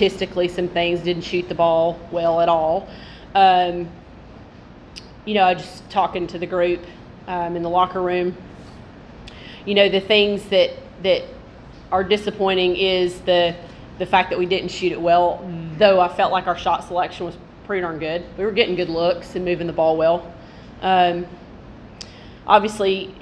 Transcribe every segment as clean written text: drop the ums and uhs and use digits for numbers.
statistically some things, didn't shoot the ball well at all. You know, I just talking to the group in the locker room, you know, the things that are disappointing is the fact that we didn't shoot it well, though I felt like our shot selection was pretty darn good. We were getting good looks and moving the ball well. Obviously,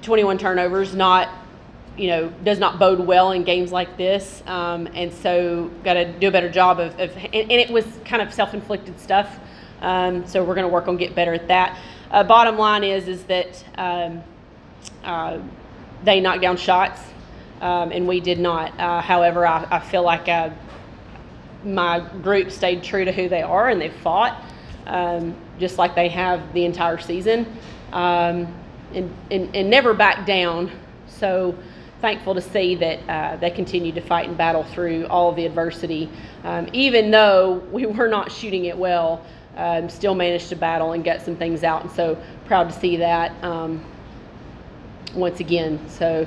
21 turnovers does not bode well in games like this, and so got to do a better job of and it was kind of self-inflicted stuff, so we're going to work on getting better at that. Bottom line is that they knocked down shots, and we did not. However, I feel like my group stayed true to who they are, and they fought just like they have the entire season, and never backed down. So thankful to see that they continued to fight and battle through all of the adversity. Even though we were not shooting it well, still managed to battle and get some things out. And so proud to see that once again. So,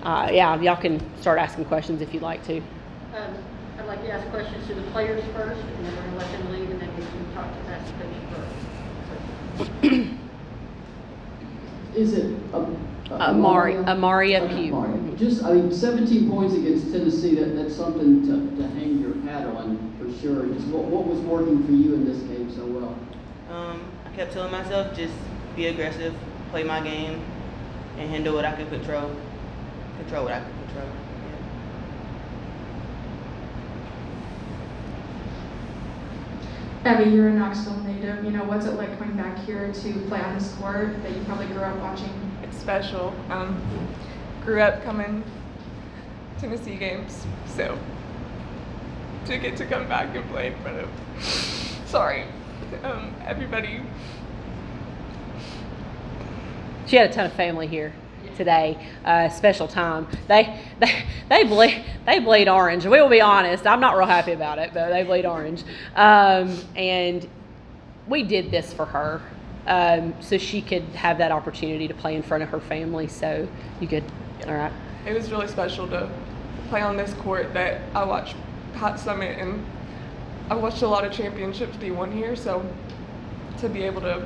yeah, y'all can start asking questions if you'd like to. I'd like to ask questions to the players first, and then we're going to let them lead, and then we can talk to Pastor Pugh first. Is it Amaria Pugh. Just, 17 points against Tennessee, that's something to hang your hat on for sure. Just what was working for you in this game so well? I kept telling myself, just be aggressive, play my game, and handle what I could control. Control what I could control. Abbey, you're a Knoxville native. You know, what's it like coming back here to play on this court that you probably grew up watching? It's special. Grew up coming Tennessee games, so to get to come back and play in front of, everybody. She had a ton of family here today. Special time. They bleed orange. We will be honest. I'm not real happy about it, but they bleed orange. And we did this for her, so she could have that opportunity to play in front of her family. So you good? All right. It was really special to play on this court that I watched Pat Summit, and I watched a lot of championships be won here. So to be able to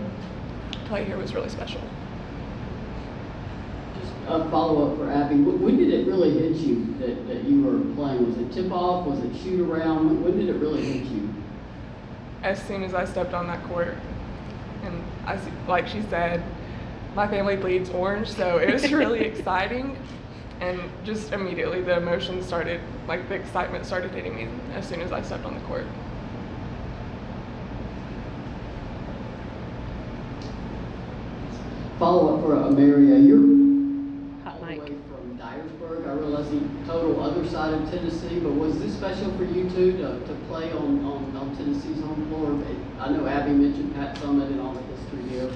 play here was really special. A follow-up for Abbey. When did it really hit you that you were playing? Was it tip-off? Was it shoot-around? When did it really hit you? As soon as I stepped on that court. And like she said, my family bleeds orange, so it was really exciting. And just immediately the emotions started, like the excitement started hitting me as soon as I stepped on the court. Follow-up for Amaria. You're Mike. away from Dyersburg. I realize the total other side of Tennessee, but was this special for you two to play on Tennessee's home floor? I know Abbey mentioned Pat Summit and all the history here.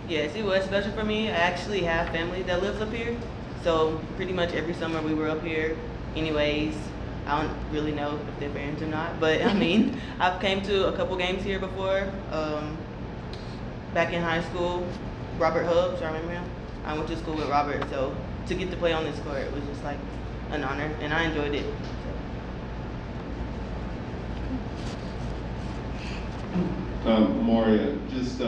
Yes, it was special for me. I actually have family that lives up here, so pretty much every summer we were up here anyways. I don't really know if they're fans or not, but I mean, I've came to a couple games here before. Back in high school, Robert Hubbs, I remember him. I went to school with Robert, so to get to play on this court was just like an honor, and I enjoyed it. Amaria, just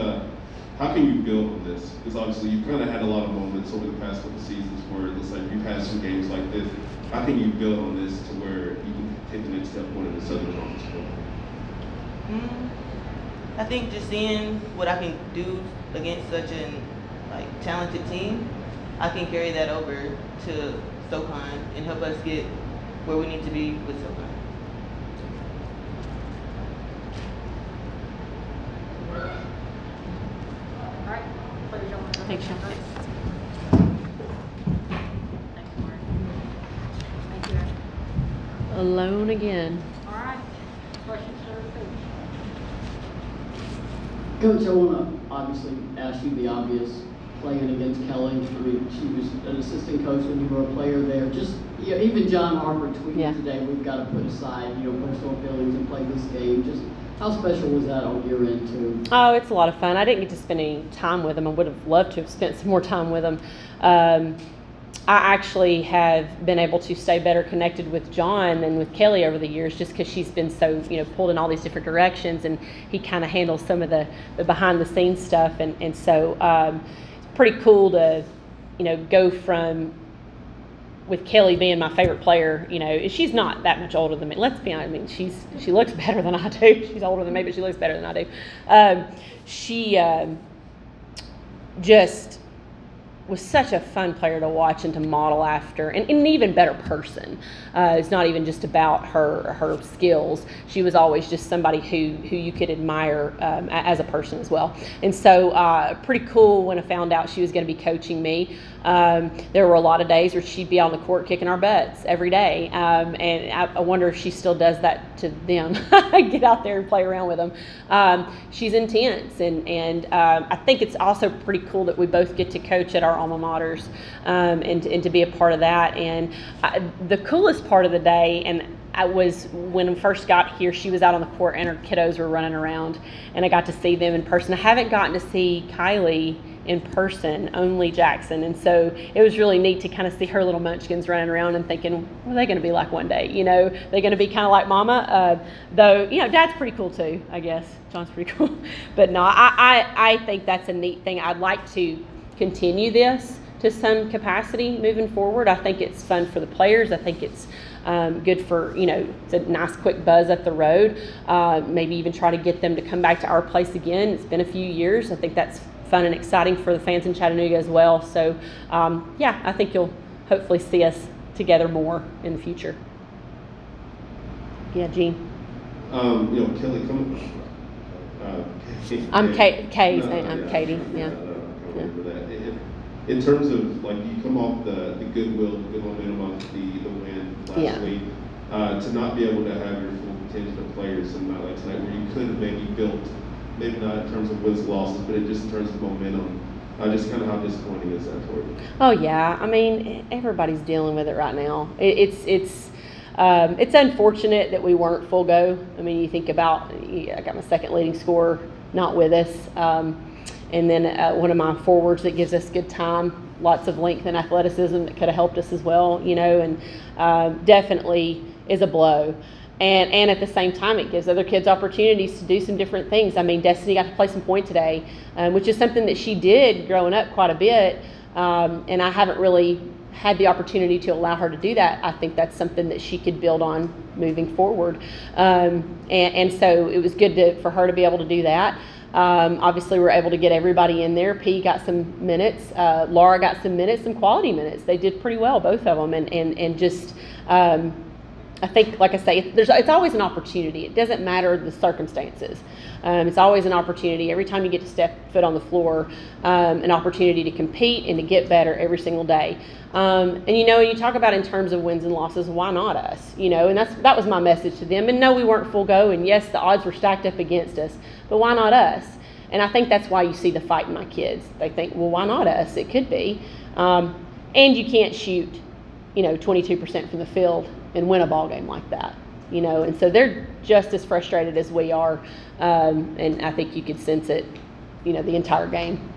how can you build on this? Because obviously you've kind of had a lot of moments over the past couple seasons where it looks like you've had some games like this. How can you build on this to where you can take the next step one in the Southern Conference? I think just seeing what I can do against such an talented team, I can carry that over to SoCon and help us get where we need to be with SoCon. All right, players, y'all want to go? Thanks, Sean. Thanks, Mark. Thank you, Ash. Alone again. All right, questions for the coach? Coach, I want to obviously ask you the obvious. Playing against Kelly, she was an assistant coach when you were a player there. Just even John Harper tweeted today, we've got to put aside personal feelings and play this game. Just how special was that on your end too? Oh, it's a lot of fun. I didn't get to spend any time with him. I would have loved to have spent some more time with him. I actually have been able to stay better connected with John than with Kelly over the years, just because she's been so, pulled in all these different directions, and he kind of handles some of the behind the scenes stuff. And so it's pretty cool to, go from, with Kelly being my favorite player, she's not that much older than me. Let's be honest. She looks better than I do. She's older than me, but she looks better than I do. She just was such a fun player to watch and to model after, and an even better person. It's not even just about her skills. She was always just somebody who you could admire as a person as well. And so pretty cool when I found out she was going to be coaching me. There were a lot of days where she'd be on the court kicking our butts every day, and I wonder if she still does that to them. Get out there and play around with them. She's intense, and I think it's also pretty cool that we both get to coach at our alma maters, and to be a part of that. And the coolest part of the day, and I was, when I first got here, she was out on the court and her kiddos were running around, and I got to see them in person. I haven't gotten to see Kylie in person, only Jackson, and so it was really neat to kind of see her little munchkins running around and thinking, what are they going to be like one day? They're going to be kind of like Mama, though, Dad's pretty cool too, I guess. John's pretty cool. But no, I think that's a neat thing. I'd like to continue this to some capacity moving forward. I think it's fun for the players. I think it's good for, it's a nice quick buzz up the road. Maybe even try to get them to come back to our place again. It's been a few years. I think that's fun and exciting for the fans in Chattanooga as well. So, I think you'll hopefully see us together more in the future. Yeah, Gene. Kelly, I'm Kay. No, I'm Katie. Yeah. In terms of, you come off the goodwill, the good momentum of the win last week, to not be able to have your full contingent of players and not like tonight, where you could have maybe built, maybe not in terms of wins, losses, but just in terms of momentum, just kind of how disappointing is that for you? Oh yeah, everybody's dealing with it right now. It's unfortunate that we weren't full go. You think about, I got my second leading scorer not with us. And then one of my forwards that gives us good time, lots of length and athleticism that could have helped us as well, and definitely is a blow. And at the same time, it gives other kids opportunities to do some different things. Destiny got to play some point today, which is something that she did growing up quite a bit, and I haven't really had the opportunity to allow her to do that. I think that's something that she could build on moving forward. And so it was good for her to be able to do that. Obviously, we're able to get everybody in there. P got some minutes. Laura got some minutes, some quality minutes. They did pretty well, both of them. And just, I think, like I say, it's always an opportunity. It doesn't matter the circumstances. It's always an opportunity. Every time you get to step foot on the floor, an opportunity to compete and to get better every single day. And you talk about in terms of wins and losses, why not us? And that was my message to them. And no, we weren't full go. And yes, the odds were stacked up against us, but why not us? And I think that's why you see the fight in my kids. They think, well, why not us? It could be. And you can't shoot, 22% from the field and win a ball game like that, and so they're just as frustrated as we are, and I think you could sense it, the entire game.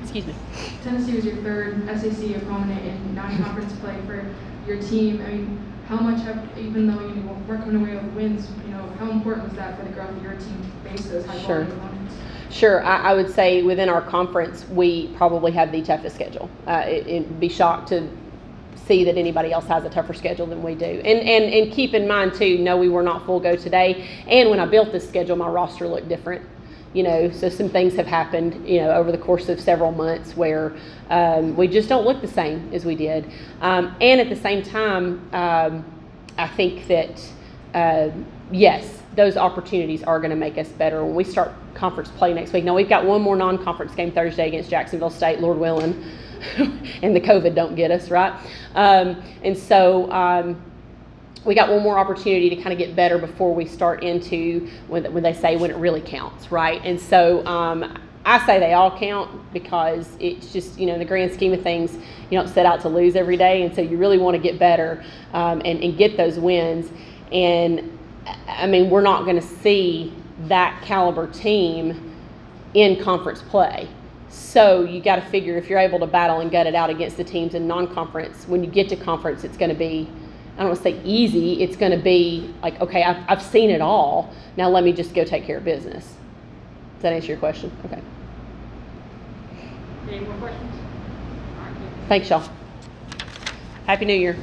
Excuse me. Tennessee was your third SEC opponent in non-conference play for your team. How much even though you weren't coming away with wins, how important was that for the growth of your team to face those high-quality opponents? Sure. I would say within our conference, we probably have the toughest schedule. It'd be shocked to see that anybody else has a tougher schedule than we do. And keep in mind, too, no, we were not full go today. And when I built this schedule, my roster looked different. So some things have happened, over the course of several months where we just don't look the same as we did. And at the same time, I think that, yes, those opportunities are going to make us better when we start conference play next week. Now, we've got one more non-conference game Thursday against Jacksonville State, Lord willing, and the COVID don't get us, right? And so we got one more opportunity to kind of get better before we start into when they say when it really counts, right? And so I say they all count because it's just, in the grand scheme of things, you don't set out to lose every day, and so you really want to get better and get those wins. And we're not going to see that caliber team in conference play. So you got to figure if you're able to battle and gut it out against the teams in non-conference, when you get to conference, it's going to be, I don't want to say easy, it's going to be like, okay, I've seen it all. Now let me just go take care of business. Does that answer your question? Okay. Any more questions? All right. Thanks, y'all. Happy New Year.